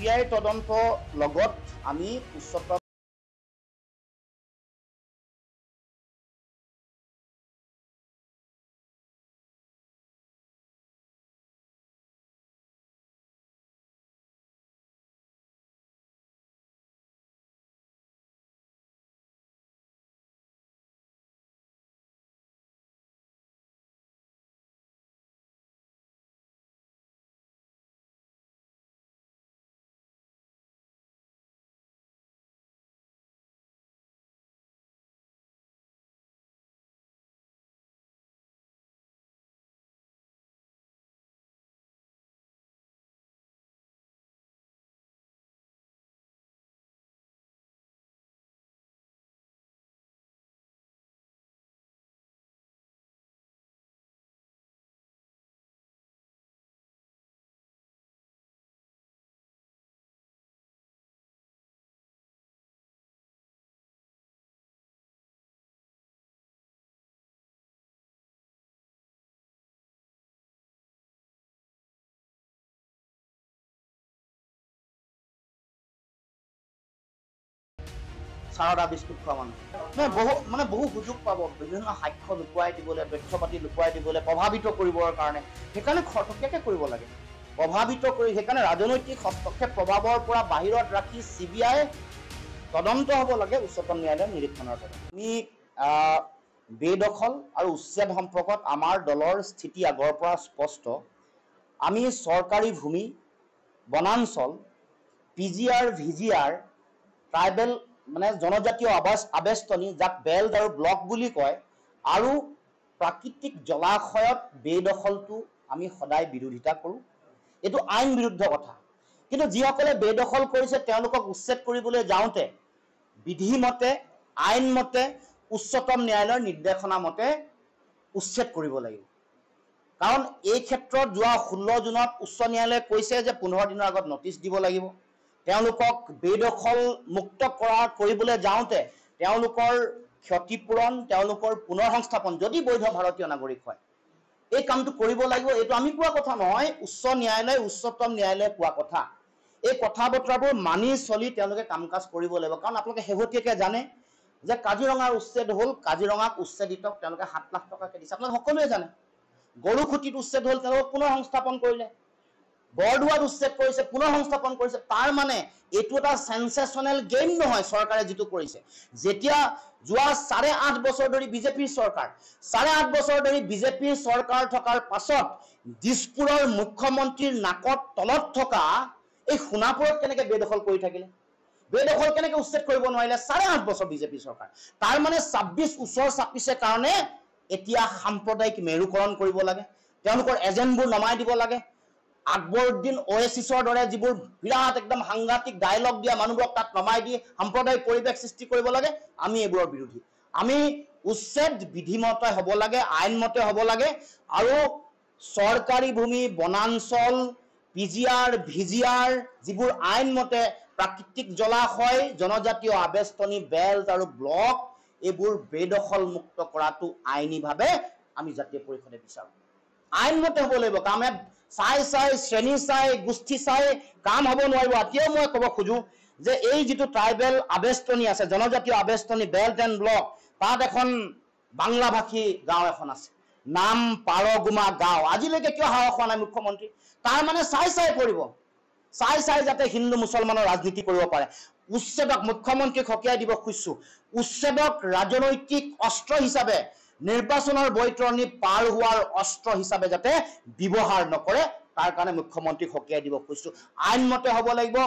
CBI তদন্ত লগত আমি উচ্চতম সাৰদা বিস্কুট খোৱা মানুহ বহু সুযোগ পাব বিভিন্ন সাক্ষ্য লুকুৱাই দিবলৈ তথ্য পাতি লুকুৱাই দিবলৈ প্ৰভাৱিত কৰিবৰ কাৰণে সেইকাৰণে খৰতকীয়াকৈ কৰিব লাগে প্ৰভাৱিত কৰি সেইকাৰণে ৰাজনৈতিক হস্তক্ষেপ প্ৰভাৱৰ পৰা বাহিৰত ৰাখি CBI তদন্ত হ'ব লাগে উচ্চতম ন্যায়ালয়ৰ নিৰীক্ষণৰ তদন্ত আমি বেদখল আৰু উচ্ছেদ সম্পৰ্কত আমাৰ দলৰ স্থিতি আগৰ পৰা স্পষ্ট আমি চৰকাৰী ভূমি বনাঞ্চল PGR VGR ট্ৰাইবেল মানে জনজাতীয় আবেষ্টনী যাক বেল্ট আৰু ব্লক বুলি কয় আৰু প্ৰাকৃতিক জলাশয়ত বেদখলটো আমি সদায় বিৰোধিতা কৰোঁ এইটো আইন বিৰুদ্ধ কথা কিন্তু যিসকলে বেদখল কৰিছে তেওঁলোকক উচ্ছেদ কৰিবলৈ যাওঁতে বিধিমতে আইনমতে উচ্চতম ন্যায়ালয়ৰ নিৰ্দেশনা মতে উচ্ছেদ কৰিব লাগিব কাৰণ এই ক্ষেত্ৰত যোৱা 16 জুনত উচ্চ ন্যায়ালয়ে কৈছে যে 15 দিনৰ আগত নটিচ দিব লাগিব তেওঁলোকক বেদখল মুক্ত কৰিবলৈ যাওঁতে তেওঁলোকৰ ক্ষতিপূৰণ তেওঁলোকৰ পুনৰ সংস্থাপন যদি বৈধ ভাৰতীয় নাগৰিক হয় এই কামটো কৰিব লাগিব এইটো আমি কোৱা কথা নহয় উচ্চ ন্যায়ালয় উচ্চতম ন্যায়ালয়ে কোৱা কথা এই কথা বতৰাবোৰ মানি চলি তেওঁলোকে কাম কাজ কৰিব লাগিব কাৰণ আপোনালোকে শেহতীয়াকৈ জানে যে কাজিৰঙাৰ উচ্ছেদ হ'ল কাজিৰঙাক উচ্ছেদিতক তেওঁলোকে 7 লাখ টকাকৈ দিছে আপোনালোকে সকলোৱে জানে গৰুখুটিত উচ্ছেদ হ'ল তেওঁলোকক পুনৰ সংস্থাপন কৰিলে বৰদুৱাত উচ্ছেদ কৰিছে পুনৰ সংস্থাপন কৰিছে তাৰ মানে এইটো এটা সেনসেশনেল গেম নহয় চৰকাৰে যেটো কৰিছে যেতিয়া যোৱা 8.5 বছৰ ধৰি বিজেপিৰ চৰকাৰ 8.5 বছৰ ধৰি বিজেপিৰ চৰকাৰ থকাৰ পাছত দিছপুৰৰ মুখ্যমন্ত্ৰীৰ নাকত তলত থকা এই সোণাপুৰত কেনেকৈ বেদখল কৰি থাকিলে বেদখল কেনেকৈ উচ্ছেদ কৰিব নোৱাৰিলে 8.5 বছৰ বিজেপি চৰকাৰ তাৰ মানে 26 ওচৰ চাপিছে কাৰণে এতিয়া সাম্প্ৰদায়িক মেৰুকৰণ কৰিব লাগে তেওঁলোকৰ এজেণ্টবোৰ নমাই দিব লাগে আকবৰুদ্দিন ওএছিছৰ দৰে যিবোৰ বিৰাট একদম সাংঘাতিক ডায়লগ দিয়া মানুহবোৰক তাত নমাই দি সাম্প্ৰদায়িক পৰিৱেশ সৃষ্টি কৰিব লাগে আমি এইবোৰৰ বিৰোধী আমি উচ্ছেদ বিধিমতে হ'ব লাগে আইনমতে হ'ব লাগে আৰু চৰকাৰী ভূমি বনাঞ্চল PGR VGR যিবোৰ আইনমতে প্ৰাকৃতিক জলাশয় জনজাতীয় আবেষ্টনী বেল্ট আৰু ব্লক এইবোৰ বেদখল মুক্ত কৰাটো আইনীভাৱে আমি জাতীয় পৰিষদে বিচাৰোঁ আইনমতে হ'ব লাগিব কাম চাই শ্ৰেণী চাই গোষ্ঠী চাই কাম হ'ব নোৱাৰিব এতিয়াও মই ক'ব খোজো যে এই যেটো ট্ৰাইবেল আবেষ্টনী আছে জনজাতীয় আবেষ্টনী বেল্ট এণ্ড ব্লক তাত এখন বাংলা ভাষী গাঁও এখন আছে নাম পাৰগুমা গাঁও আজিলৈকে কিয় সাহস হোৱা নাই মুখ্যমন্ত্ৰী তাৰ মানে চাই পৰিব চাই যাতে হিন্দু মুছলমানৰ ৰাজনীতি কৰিব পাৰে উচ্ছেদক মুখ্যমন্ত্ৰীক হকিয়াই দিব খুজিছো উচ্ছেদক ৰাজনৈতিক অস্ত্ৰ হিচাপে নিৰ্বাচনৰ বৈতৰণি পাৰ হোৱাৰ অস্ত্ৰ হিচাপে যাতে ব্যৱহাৰ নকৰে তাৰ কাৰণে মুখ্যমন্ত্ৰীক হকিয়াই দিব খুজিছো আইনমতে হ'ব লাগিব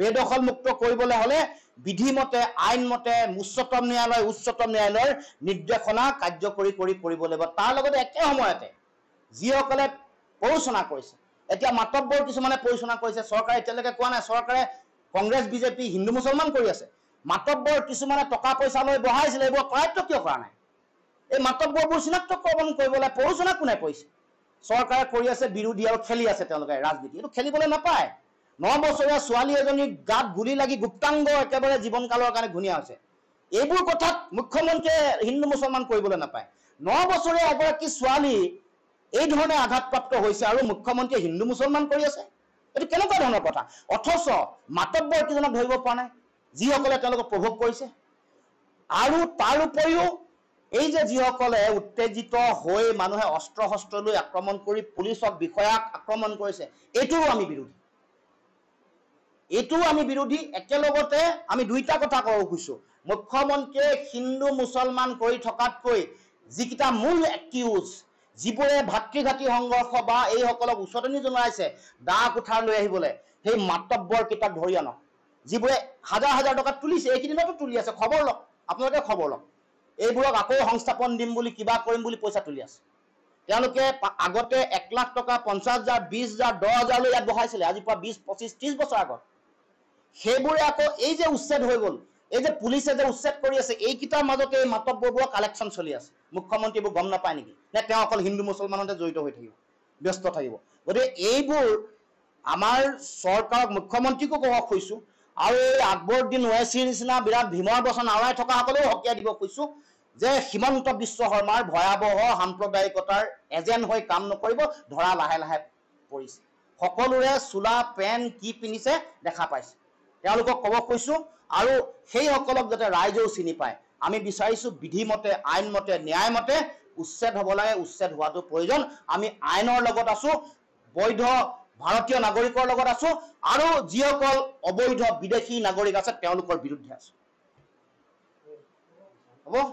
বেদখল মুক্ত কৰিবলৈ হলে বিধিমতে আইনমতে উচ্চতম ন্যায়ালয়ৰ নিৰ্দেশনা কাৰ্যকৰী কৰিব লাগিব তাৰ লগতে একে সময়তে যিসকলে পৰিচনা কৰিছে এতিয়া মাতব্বৰ কিছুমানে পৰিচনা কৰিছে চৰকাৰে এতিয়ালৈকে কোৱা নাই চৰকাৰে কংগ্ৰেছ বিজেপি হিন্দু মুছলমান কৰি আছে মাতব্বৰ কিছুমানে টকা পইচা লৈ বহাইছিল এইবোৰ কৰায়ত্ব কিয় কৰা নাই এই মাতব্বৰবোৰ চিনাক্তকৰণ কৰিবলৈ পৰিচনা কোনে কৰিছে চৰকাৰে কৰি আছে বিৰোধী আৰু খেলি আছে তেওঁলোকে ৰাজনীতি এইটো খেলিবলৈ নাপায় 9 বছৰীয়া ছোৱালী এজনীৰ গাত গুলি লাগি গুপ্তাংগ একেবাৰে জীৱনকালৰ কাৰণে ঘূণীয়া হৈছে এইবোৰ কথাত মুখ্যমন্ত্ৰীয়ে হিন্দু মুছলমান কৰিবলৈ নাপায় 9 বছৰীয়া এগৰাকী ছোৱালী এই ধৰণে আঘাতপ্ৰাপ্ত হৈছে আৰু মুখ্যমন্ত্ৰীয়ে হিন্দু মুছলমান কৰি আছে এইটো কেনেকুৱা ধৰণৰ কথা অথচ মাতব্বৰ কিজনক ধৰিব পৰা নাই যিসকলে তেওঁলোকক প্ৰভোগ কৰিছে আৰু তাৰ উপৰিও এই যে যিসকলে উত্তেজিত হৈ মানুহে অস্ত্ৰ শস্ত্ৰ লৈ আক্ৰমণ কৰি পুলিচক বিষয়াক আক্ৰমণ কৰিছে এইটোও আমি বিৰোধী একেলগতে আমি দুইটা কথা ক'ব খুজিছো মুখ্যমন্ত্ৰীয়ে হিন্দু মুছলমান কৰি থকাতকৈ যিকেইটা মূল একিউজ যিবোৰে ভাতৃঘাতী সংঘৰ্ষ বা এইসকলক উচতনি জনাইছে দা কুঠাৰ লৈ আহিবলৈ সেই মাতব্বৰ কিতাপ ধৰি আনক যিবোৰে হাজাৰ হাজাৰ টকা তুলিছে এইকেইদিনতো তুলি আছে খবৰ লওক আপোনালোকে খবৰ লওক এইবোৰক আকৌ সংস্থাপন দিম বুলি কিবা কৰিম বুলি পইচা তুলি আছে তেওঁলোকে আগতে 1 লাখ টকা 50,000 20,000 10,000 লৈ ইয়াত বহাইছিলে আজি পৰা 20 25 30 বছৰ আগত সেইবোৰে আকৌ এই যে উচ্ছেদ হৈ গ'ল এই যে পুলিচে যে উচ্ছেদ কৰি আছে এইকেইটাৰ মাজতে এই মাতব্বৰবোৰৰ কালেকশ্যন চলি আছে মুখ্যমন্ত্ৰীবোৰ গম নাপায় নেকি নে তেওঁ অকল হিন্দু মুছলমানতে জড়িত হৈ থাকিব ব্যস্ত থাকিব গতিকে এইবোৰ আমাৰ চৰকাৰক মুখ্যমন্ত্ৰীকো ক'ব খুজিছোঁ আৰু এই আকবৰউদ্দিন ওৱাইচিৰ নিচিনা বিৰাট ভীমৰ বচন আওৰাই থকাসকলেও হকিয়াই দিব খুজিছোঁ যে হিমন্ত বিশ্ব শৰ্মাৰ ভয়াৱহ সাম্প্ৰদায়িকতাৰ এজেণ্ট হৈ কাম নকৰিব ধৰা লাহে লাহে পৰিছে সকলোৰে চোলা পেণ্ট কি পিন্ধিছে দেখা পাইছে তেওঁলোকক ক'ব খুজিছোঁ আৰু সেইসকলক যাতে ৰাইজেও চিনি পায় আমি বিচাৰিছোঁ বিধিমতে আইনমতে ন্যায়মতে উচ্ছেদ হ'ব লাগে উচ্ছেদ হোৱাটো প্ৰয়োজন আমি আইনৰ লগত আছোঁ বৈধ ভাৰতীয় নাগৰিকৰ লগত আছোঁ আৰু যিসকল অবৈধ বিদেশী নাগৰিক আছে তেওঁলোকৰ বিৰুদ্ধে আছোঁ হ'ব